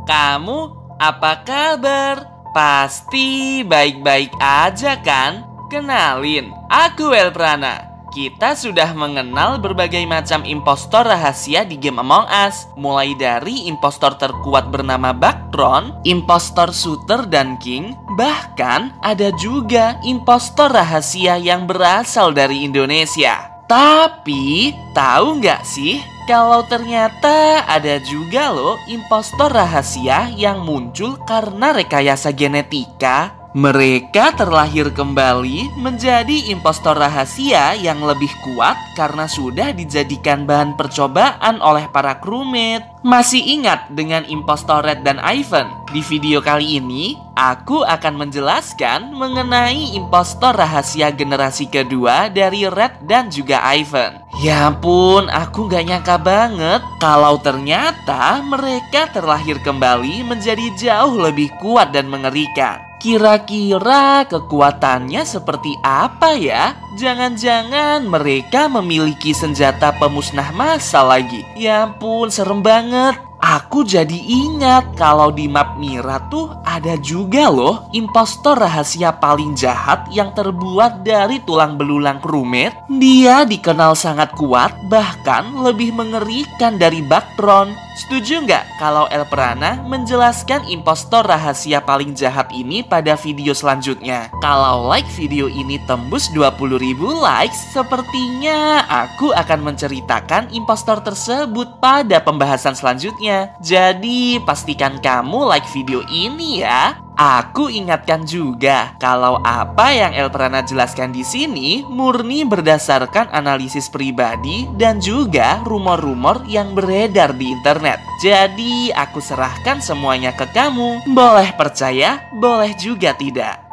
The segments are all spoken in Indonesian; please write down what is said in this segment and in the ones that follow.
kamu apa kabar? Pasti baik-baik aja kan? Kenalin, aku Elprana. Kita sudah mengenal berbagai macam impostor rahasia di game Among Us. Mulai dari impostor terkuat bernama Baktron, impostor shooter dan king, bahkan ada juga impostor rahasia yang berasal dari Indonesia. Tapi, tahu nggak sih, kalau ternyata ada juga loh impostor rahasia yang muncul karena rekayasa genetika. Mereka terlahir kembali menjadi impostor rahasia yang lebih kuat karena sudah dijadikan bahan percobaan oleh para crewmate. Masih ingat dengan impostor Red dan Ivan? Di video kali ini, aku akan menjelaskan mengenai impostor rahasia generasi kedua dari Red dan juga Ivan. Ya ampun, aku gak nyangka banget kalau ternyata mereka terlahir kembali menjadi jauh lebih kuat dan mengerikan. Kira-kira kekuatannya seperti apa ya? Jangan-jangan mereka memiliki senjata pemusnah massal lagi. Ya ampun, serem banget. Aku jadi ingat kalau di map Mira tuh ada juga loh impostor rahasia paling jahat yang terbuat dari tulang belulang crewmate. Dia dikenal sangat kuat, bahkan lebih mengerikan dari Baktron. Setuju nggak kalau Elprana menjelaskan impostor rahasia paling jahat ini pada video selanjutnya? Kalau like video ini tembus 20.000 likes, sepertinya aku akan menceritakan impostor tersebut pada pembahasan selanjutnya. Jadi pastikan kamu like video ini ya. Aku ingatkan juga kalau apa yang Elprana jelaskan di sini murni berdasarkan analisis pribadi dan juga rumor-rumor yang beredar di internet. Jadi aku serahkan semuanya ke kamu. Boleh percaya, boleh juga tidak.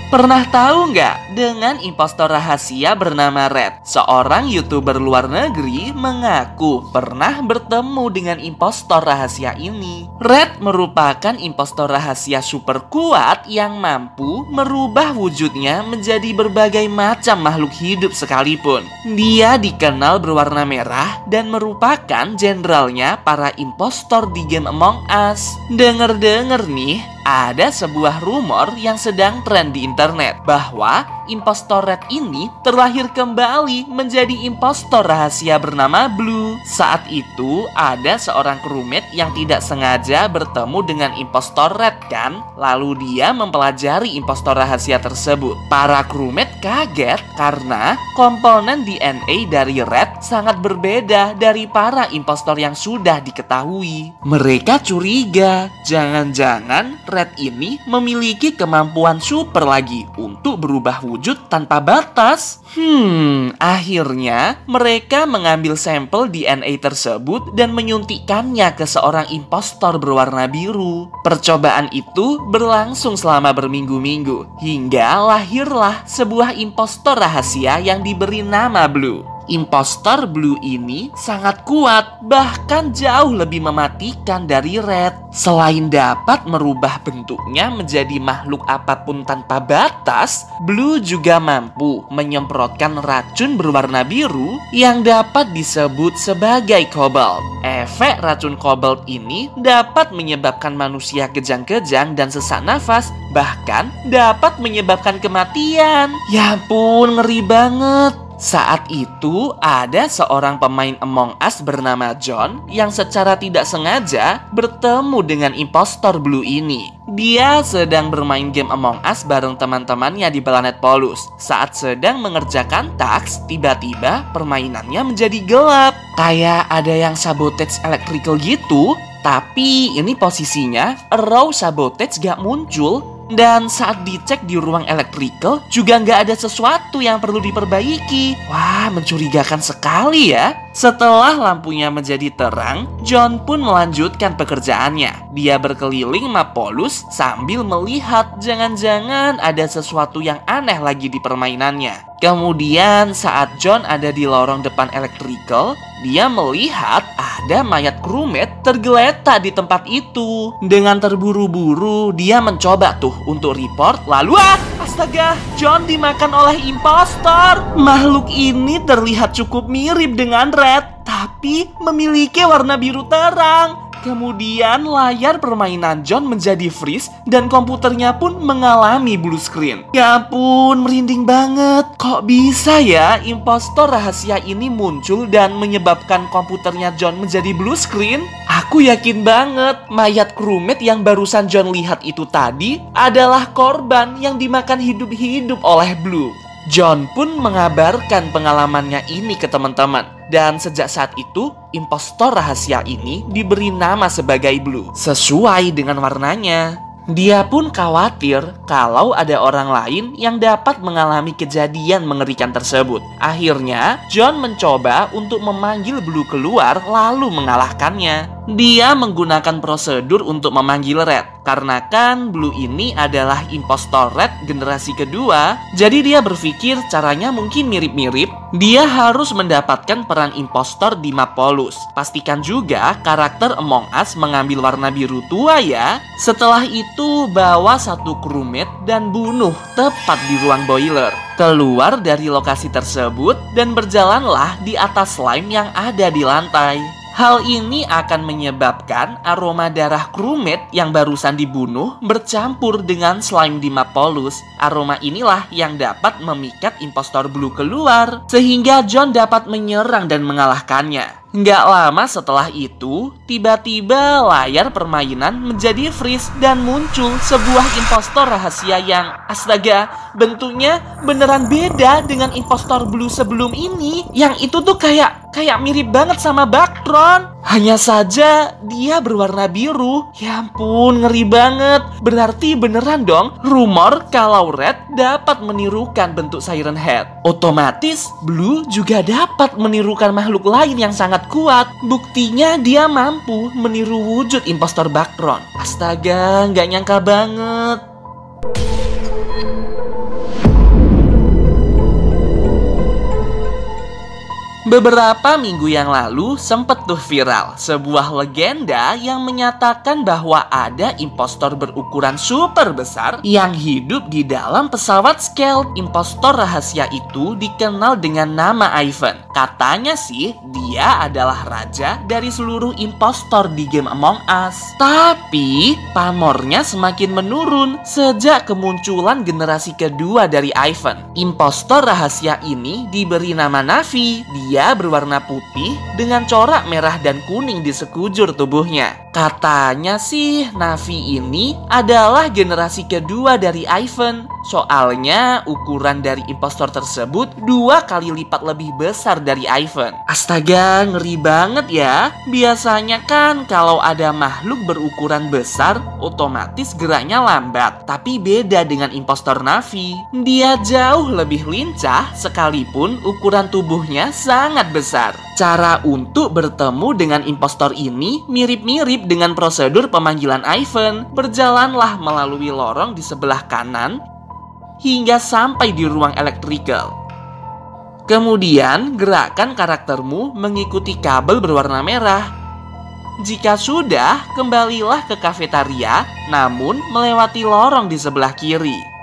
Pernah tahu nggak dengan impostor rahasia bernama Red? Seorang YouTuber luar negeri mengaku pernah bertemu dengan impostor rahasia ini. Red merupakan impostor rahasia super kuat yang mampu merubah wujudnya menjadi berbagai macam makhluk hidup sekalipun. Dia dikenal berwarna merah dan merupakan jenderalnya para impostor di game Among Us. Dengar-dengar nih, ada sebuah rumor yang sedang tren di internet bahwa impostor Red ini terlahir kembali menjadi impostor rahasia bernama Blue. Saat itu ada seorang crewmate yang tidak sengaja bertemu dengan impostor Red kan? Lalu dia mempelajari impostor rahasia tersebut. Para crewmate kaget karena komponen DNA dari Red sangat berbeda dari para impostor yang sudah diketahui. Mereka curiga, jangan-jangan Red ini memiliki kemampuan super lagi untuk berubah wujud tanpa batas. Akhirnya mereka mengambil sampel DNA tersebut dan menyuntikkannya ke seorang impostor berwarna biru. Percobaan itu berlangsung selama berminggu-minggu hingga lahirlah sebuah impostor rahasia yang diberi nama Blue. Impostor Blue ini sangat kuat, bahkan jauh lebih mematikan dari Red. Selain dapat merubah bentuknya menjadi makhluk apapun tanpa batas, Blue juga mampu menyemprotkan racun berwarna biru yang dapat disebut sebagai Cobalt. Efek racun Cobalt ini dapat menyebabkan manusia kejang-kejang dan sesak nafas, bahkan dapat menyebabkan kematian. Ya ampun, ngeri banget. Saat itu ada seorang pemain Among Us bernama John yang secara tidak sengaja bertemu dengan impostor Blue ini. Dia sedang bermain game Among Us bareng teman-temannya di planet Polus. Saat sedang mengerjakan taks, tiba-tiba permainannya menjadi gelap. Kayak ada yang sabotage electrical gitu. Tapi ini posisinya raw sabotage gak muncul. Dan saat dicek di ruang electrical juga nggak ada sesuatu yang perlu diperbaiki. Wah, mencurigakan sekali ya. Setelah lampunya menjadi terang, John pun melanjutkan pekerjaannya. Dia berkeliling map Polus sambil melihat jangan-jangan ada sesuatu yang aneh lagi di permainannya. Kemudian saat John ada di lorong depan electrical, dia melihat ada mayat crewmate tergeletak di tempat itu. Dengan terburu-buru, dia mencoba tuh untuk report. Lalu astaga, John dimakan oleh impostor. Makhluk ini terlihat cukup mirip dengan Red, tapi memiliki warna biru terang. Kemudian layar permainan John menjadi freeze dan komputernya pun mengalami blue screen. Ya ampun, merinding banget. Kok bisa ya impostor rahasia ini muncul dan menyebabkan komputernya John menjadi blue screen? Aku yakin banget mayat crewmate yang barusan John lihat itu tadi adalah korban yang dimakan hidup-hidup oleh Blue. John pun mengabarkan pengalamannya ini ke teman-teman. Dan sejak saat itu, impostor rahasia ini diberi nama sebagai Blue, sesuai dengan warnanya. Dia pun khawatir kalau ada orang lain yang dapat mengalami kejadian mengerikan tersebut. Akhirnya, John mencoba untuk memanggil Blue keluar lalu mengalahkannya. Dia menggunakan prosedur untuk memanggil Red. Karena kan Blue ini adalah impostor Red generasi kedua, jadi dia berpikir caranya mungkin mirip-mirip. Dia harus mendapatkan peran impostor di map Polus. Pastikan juga karakter Among Us mengambil warna biru tua ya. Setelah itu bawa satu crewmate dan bunuh tepat di ruang boiler. Keluar dari lokasi tersebut dan berjalanlah di atas slime yang ada di lantai. Hal ini akan menyebabkan aroma darah crewmate yang barusan dibunuh bercampur dengan slime di map Polus. Aroma inilah yang dapat memikat impostor Blue keluar, sehingga John dapat menyerang dan mengalahkannya. Nggak lama setelah itu, tiba-tiba layar permainan menjadi freeze dan muncul sebuah impostor rahasia yang, astaga, bentuknya beneran beda dengan impostor Blue sebelum ini. Yang itu tuh kayak mirip banget sama Baktron. Hanya saja dia berwarna biru. Ya ampun, ngeri banget. Berarti beneran dong rumor kalau Red dapat menirukan bentuk Siren Head. Otomatis Blue juga dapat menirukan makhluk lain yang sangat kuat. Buktinya dia mampu meniru wujud impostor Baktron. Astaga, nggak nyangka banget. Beberapa minggu yang lalu sempet tuh viral sebuah legenda yang menyatakan bahwa ada impostor berukuran super besar yang hidup di dalam pesawat stealth. Impostor rahasia itu dikenal dengan nama Ivan. Katanya sih dia adalah raja dari seluruh impostor di game Among Us. Tapi pamornya semakin menurun sejak kemunculan generasi kedua dari Ivan. Impostor rahasia ini diberi nama Navi. Dia berwarna putih dengan corak merah dan kuning di sekujur tubuhnya. Katanya sih Navi ini adalah generasi kedua dari Ivan. Soalnya ukuran dari impostor tersebut 2 kali lipat lebih besar dari Ivan. Astaga, ngeri banget ya. Biasanya kan kalau ada makhluk berukuran besar, otomatis geraknya lambat. Tapi beda dengan impostor Navi. Dia jauh lebih lincah sekalipun ukuran tubuhnya sangat besar. Cara untuk bertemu dengan impostor ini mirip-mirip dengan prosedur pemanggilan Ivan. Berjalanlah melalui lorong di sebelah kanan hingga sampai di ruang electrical. Kemudian gerakan karaktermu mengikuti kabel berwarna merah. Jika sudah, kembalilah ke kafetaria, namun melewati lorong di sebelah kiri.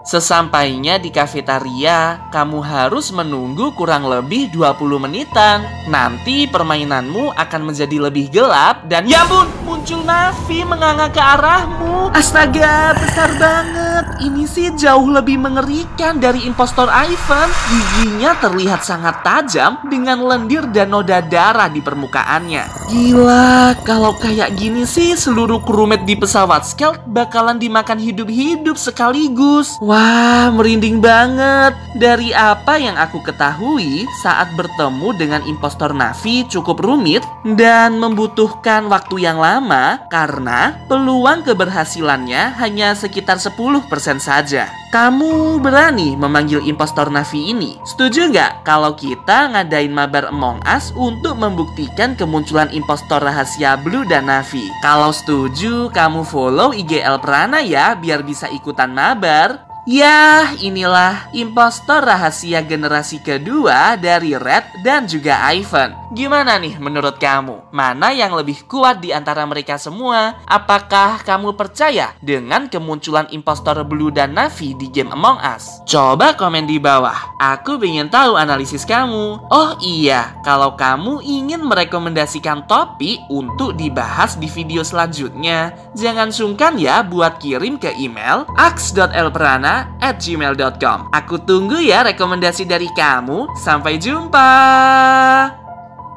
Sesampainya di kafetaria, kamu harus menunggu kurang lebih 20 menitan. Nanti permainanmu akan menjadi lebih gelap dan ya ampun, muncul Navi menganga ke arahmu. Astaga, besar banget. Ini sih jauh lebih mengerikan dari impostor Ivan. Giginya terlihat sangat tajam dengan lendir dan noda darah di permukaannya. Gila, kalau kayak gini sih seluruh crewmate di pesawat stealth bakalan dimakan hidup-hidup sekaligus. Wah, merinding banget. Dari apa yang aku ketahui, saat bertemu dengan impostor Navi cukup rumit dan membutuhkan waktu yang lama karena peluang keberhasilannya hanya sekitar 10% saja. Kamu berani memanggil impostor Navi ini? Setuju nggak kalau kita ngadain mabar Among Us untuk membuktikan kemunculan impostor rahasia Blue dan Navi? Kalau setuju, kamu follow IGL Prana ya biar bisa ikutan mabar. Yah, inilah impostor rahasia generasi kedua dari Red dan juga Ivan. Gimana nih menurut kamu? Mana yang lebih kuat di antara mereka semua? Apakah kamu percaya dengan kemunculan impostor Blue dan Navi di game Among Us? Coba komen di bawah. Aku ingin tahu analisis kamu. Oh iya, kalau kamu ingin merekomendasikan topik untuk dibahas di video selanjutnya, jangan sungkan ya buat kirim ke email aks.elprana@gmail.com. Aku tunggu ya rekomendasi dari kamu. Sampai jumpa.